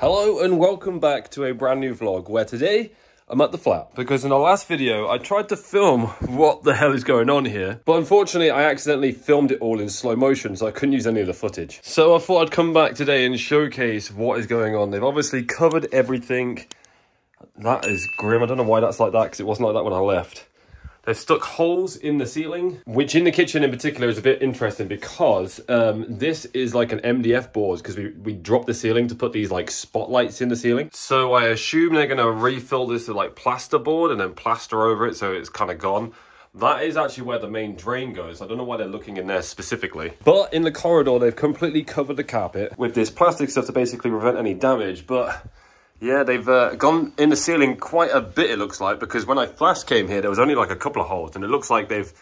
Hello and welcome back to a brand new vlog where today I'm at the flat because in the last video I tried to film what the hell is going on here, but unfortunately I accidentally filmed it all in slow motion, so I couldn't use any of the footage. So I thought I'd come back today and showcase what is going on. They've obviously covered everything. That is grim. I don't know why that's like that because it wasn't like that when I left. They've stuck holes in the ceiling, which in the kitchen in particular is a bit interesting because this is like an MDF board because we dropped the ceiling to put these like spotlights in the ceiling. So I assume they're going to refill this with like plasterboard and then plaster over it so it's kind of gone. That is actually where the main drain goes. I don't know why they're looking in there specifically. But in the corridor, they've completely covered the carpet with this plastic stuff to basically prevent any damage. But yeah, they've gone in the ceiling quite a bit, it looks like, because when I last came here, there was only like a couple of holes, and it looks like they've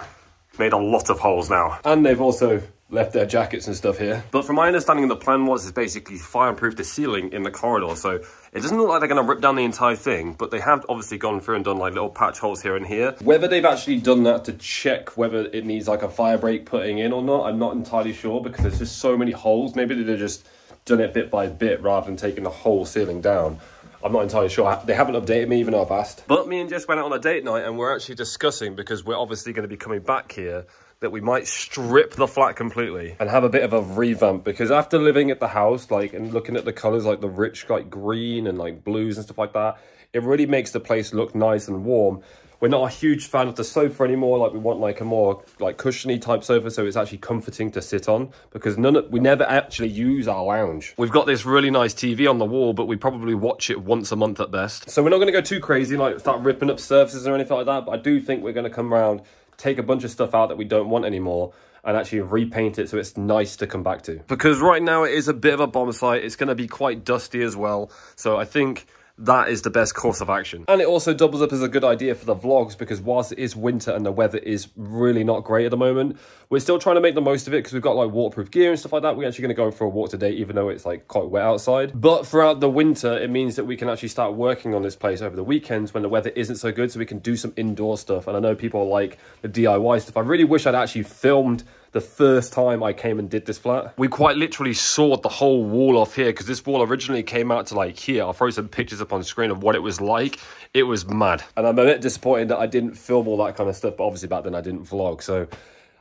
made a lot of holes now. And they've also left their jackets and stuff here. But from my understanding, the plan was is basically fireproof the ceiling in the corridor, so it doesn't look like they're going to rip down the entire thing, but they have obviously gone through and done like little patch holes here and here. Whether they've actually done that to check whether it needs like a fire break putting in or not, I'm not entirely sure, because there's just so many holes. Maybe they're just done it bit by bit rather than taking the whole ceiling down. I'm not entirely sure. They haven't updated me even though I've asked. But me and Jess went out on a date night and we're actually discussing, because we're obviously going to be coming back here, that we might strip the flat completely and have a bit of a revamp, because after living at the house like and looking at the colors like the rich like green and like blues and stuff like that, it really makes the place look nice and warm. We're not a huge fan of the sofa anymore. Like we want like a more like cushiony type sofa, so it's actually comforting to sit on, because we never actually use our lounge. We've got this really nice TV on the wall, but we probably watch it once a month at best. So we're not going to go too crazy, like start ripping up surfaces or anything like that. But I do think we're going to come around, take a bunch of stuff out that we don't want anymore, and actually repaint it so it's nice to come back to. Because right now it is a bit of a bomb site. It's going to be quite dusty as well. So I think that is the best course of action. And it also doubles up as a good idea for the vlogs, because whilst it is winter and the weather is really not great at the moment, we're still trying to make the most of it because we've got like waterproof gear and stuff like that. We're actually going to go for a walk today, even though it's like quite wet outside. But throughout the winter, it means that we can actually start working on this place over the weekends when the weather isn't so good, so we can do some indoor stuff. And I know people like the DIY stuff. I really wish I'd actually filmed the first time I came and did this flat. We quite literally sawed the whole wall off here, because this wall originally came out to like here. I'll throw some pictures up on screen of what it was like. It was mad. And I'm a bit disappointed that I didn't film all that kind of stuff, but obviously back then I didn't vlog. So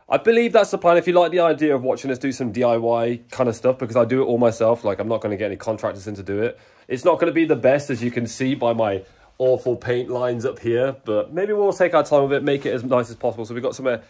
I believe that's the plan. If you like the idea of watching us do some DIY kind of stuff, because I do it all myself, like I'm not going to get any contractors in to do it. It's not going to be the best, as you can see by my awful paint lines up here, but maybe we'll take our time with it, make it as nice as possible. So we've got somewhere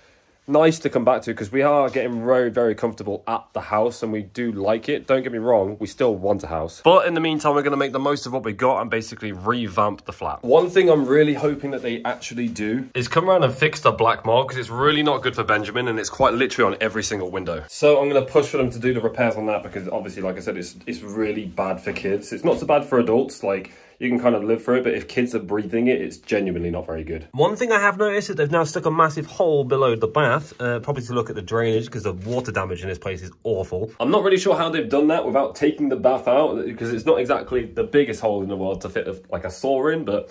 nice to come back to, because we are getting very, very comfortable at the house and we do like it. Don't get me wrong, we still want a house. But in the meantime, we're going to make the most of what we got and basically revamp the flat. One thing I'm really hoping that they actually do is come around and fix the black mark, because it's really not good for Benjamin and it's quite literally on every single window. So I'm going to push for them to do the repairs on that, because obviously, like I said, it's really bad for kids. It's not so bad for adults, like you can kind of live through it, but if kids are breathing it, it's genuinely not very good. One thing I have noticed is they've now stuck a massive hole below the bath, probably to look at the drainage, because the water damage in this place is awful. I'm not really sure how they've done that without taking the bath out, because it's not exactly the biggest hole in the world to fit like a saw in, but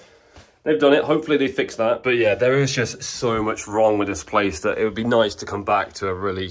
they've done it. Hopefully they fix that. But yeah, there is just so much wrong with this place that it would be nice to come back to a really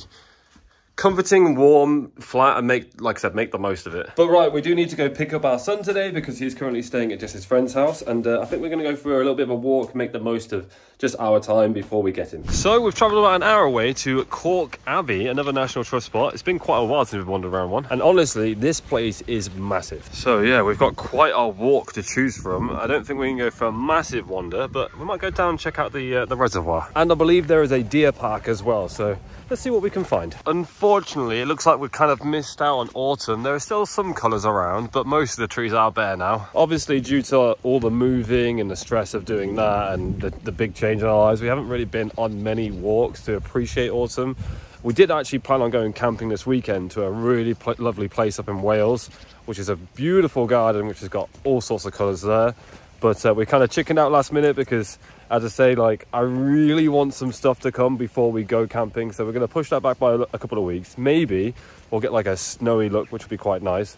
comforting, warm flat and make, like I said, make the most of it. But right, we do need to go pick up our son today, because he's currently staying at just his friend's house, and I think we're going to go for a little bit of a walk, make the most of just our time before we get him. So we've travelled about an hour away to Cork Abbey, another National Trust spot. It's been quite a while since we've wandered around one, and honestly this place is massive. So yeah, we've got quite a walk to choose from. I don't think we can go for a massive wander, but we might go down and check out the reservoir. And I believe there is a deer park as well, so let's see what we can find. Unfortunately, it looks like we've kind of missed out on autumn. There are still some colours around, but most of the trees are bare now. Obviously, due to all the moving and the stress of doing that and the big change in our lives, we haven't really been on many walks to appreciate autumn. We did actually plan on going camping this weekend to a really lovely place up in Wales, which is a beautiful garden, which has got all sorts of colours there. But we kind of chickened out last minute because, as I say, like, I really want some stuff to come before we go camping. So we're going to push that back by a couple of weeks. Maybe we'll get like a snowy look, which would be quite nice.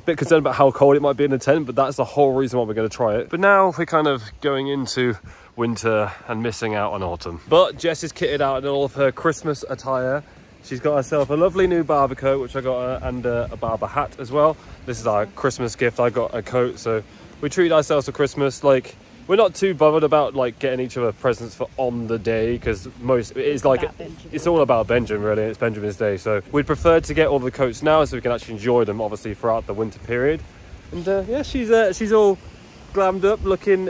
Bit concerned about how cold it might be in the tent, but that's the whole reason why we're going to try it. But now we're kind of going into winter and missing out on autumn. But Jess is kitted out in all of her Christmas attire. She's got herself a lovely new barber coat, which I got her, and a barber hat as well. This is our Christmas gift. I got a coat, so we treat ourselves for Christmas. Like, we're not too bothered about like getting each other presents for on the day, because it's all about Benjamin, really. It's Benjamin's day, so we'd prefer to get all the coats now so we can actually enjoy them, obviously, throughout the winter period. And yeah, she's all glammed up, looking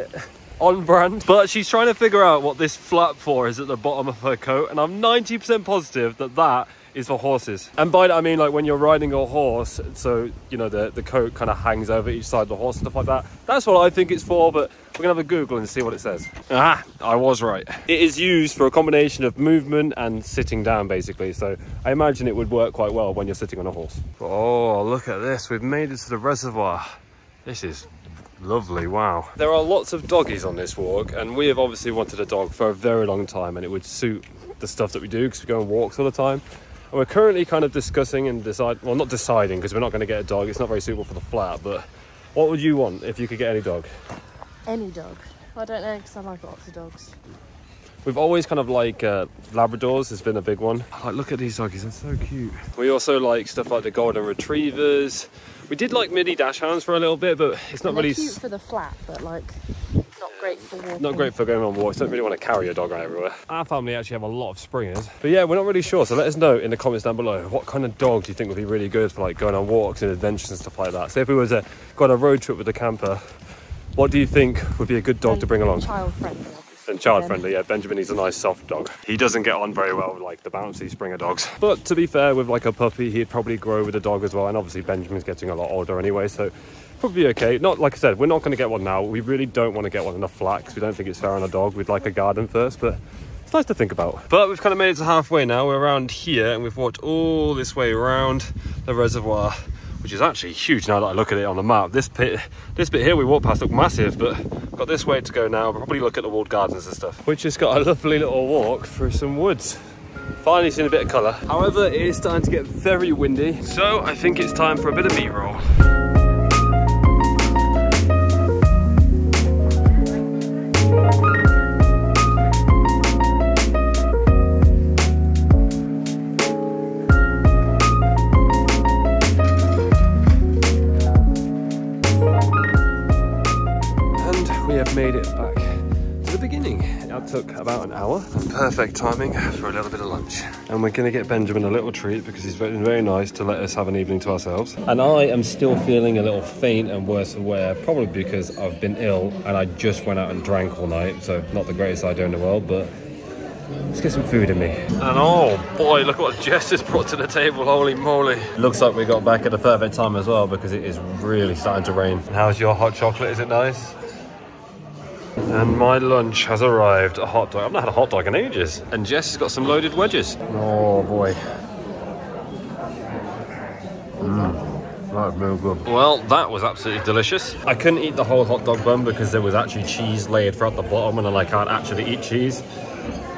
on brand, but she's trying to figure out what this flap for is at the bottom of her coat, and I'm 90% positive that is for horses. And by that I mean, like, when you're riding a horse, so you know the coat kind of hangs over each side of the horse and stuff like that. That's what I think it's for, but we're gonna have a Google and see what it says. Ah, I was right. It is used for a combination of movement and sitting down, basically, so I imagine it would work quite well when you're sitting on a horse. Oh, look at this, we've made it to the reservoir. This is lovely, wow. There are lots of doggies on this walk, and we have obviously wanted a dog for a very long time, and it would suit the stuff that we do because we go on walks all the time. And we're currently kind of discussing and well, not deciding, because we're not going to get a dog. It's not very suitable for the flat, but what would you want if you could get any dog? Any dog? I don't know, because I like lots of dogs. We've always kind of like Labradors has been a big one. Like, look at these doggies, they're so cute. We also like stuff like the Golden Retrievers. We did like midi dachshunds for a little bit, but it's not really cute for the flat, but like not great for walking. Not great for going on walks. Don't really want to carry your dog around everywhere. Our family actually have a lot of springers, but yeah, we're not really sure. So let us know in the comments down below, what kind of dog do you think would be really good for like going on walks and adventures and stuff like that. So if we were to go on a road trip with the camper, what do you think would be a good dog to bring along? Child friendly. And child friendly, yeah. Benjamin needs a nice soft dog. He doesn't get on very well with like the bouncy Springer dogs. But to be fair, with like a puppy, he'd probably grow with a dog as well. And obviously Benjamin's getting a lot older anyway, so probably okay. Not, like I said, we're not going to get one now. We really don't want to get one in a flat because we don't think it's fair on a dog. We'd like a garden first, but it's nice to think about. But we've kind of made it to halfway now. We're around here and we've walked all this way around the reservoir, which is actually huge now that I look at it on the map. This bit here we walked past looked massive, but got this way to go now. We'll probably look at the walled gardens and stuff, which has got a lovely little walk through some woods. Finally seen a bit of colour. However, it is starting to get very windy, so I think it's time for a bit of B-roll. We have made it back to the beginning. It took about an hour. Perfect timing for a little bit of lunch. And we're gonna get Benjamin a little treat because he's been very nice to let us have an evening to ourselves. And I am still feeling a little faint and worse for wear, probably because I've been ill and I just went out and drank all night. So not the greatest idea in the world, but let's get some food in me. And oh boy, look what Jess has brought to the table, holy moly. Looks like we got back at the perfect time as well because it is really starting to rain. And how's your hot chocolate, is it nice? And my lunch has arrived, a hot dog. I've not had a hot dog in ages. And Jess has got some loaded wedges. Oh boy. That's real good. Well, that was absolutely delicious. I couldn't eat the whole hot dog bun because there was actually cheese laid throughout the bottom and I can't actually eat cheese.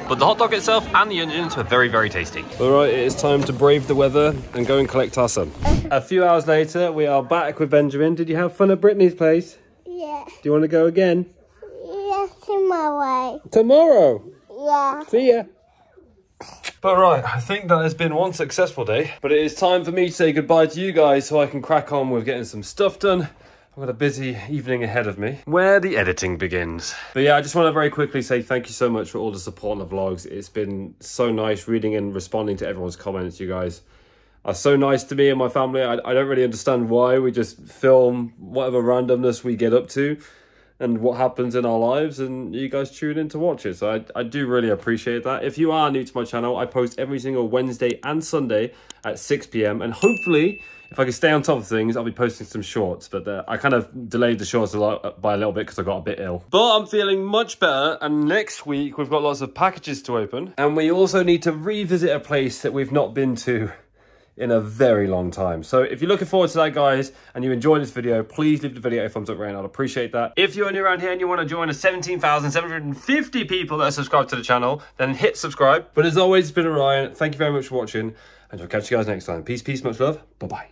But the hot dog itself and the onions were very, very tasty. All right, it is time to brave the weather and go and collect our son. A few hours later, we are back with Benjamin. Did you have fun at Brittany's place? Yeah. Do you want to go again? Yeah, tomorrow. Tomorrow? Yeah. See ya. But right, I think that has been one successful day. But it is time for me to say goodbye to you guys so I can crack on with getting some stuff done. I've got a busy evening ahead of me, where the editing begins. But yeah, I just want to very quickly say thank you so much for all the support on the vlogs. It's been so nice reading and responding to everyone's comments. You guys are so nice to me and my family. I don't really understand why. We just film whatever randomness we get up to and what happens in our lives, and you guys tune in to watch it. So I do really appreciate that. If you are new to my channel, I post every single Wednesday and Sunday at 6 PM. And hopefully, if I can stay on top of things, I'll be posting some shorts. But I kind of delayed the shorts by a little bit because I got a bit ill. But I'm feeling much better. And next week, we've got lots of packages to open. And we also need to revisit a place that we've not been to in a very long time. So if you're looking forward to that, guys, and you enjoyed this video, please leave the video a thumbs up rating. I'd appreciate that. If you're new around here and you want to join the 17,750 people that are subscribed to the channel, then hit subscribe. But as always, it's been Orion. Thank you very much for watching, and I'll catch you guys next time. Peace, peace, much love. Bye-bye.